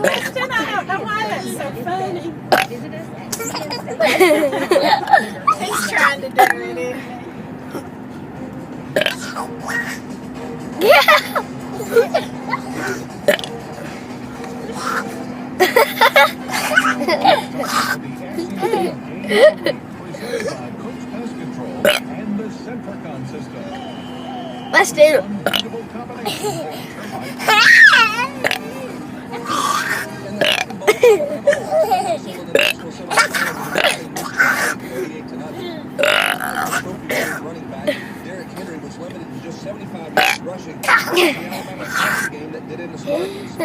Kristen, I don't know why that's so funny. He's trying to do it. Let's do Derrick Henry was limited to just 75 yards rushing. The Alabama game that did in the Spartans.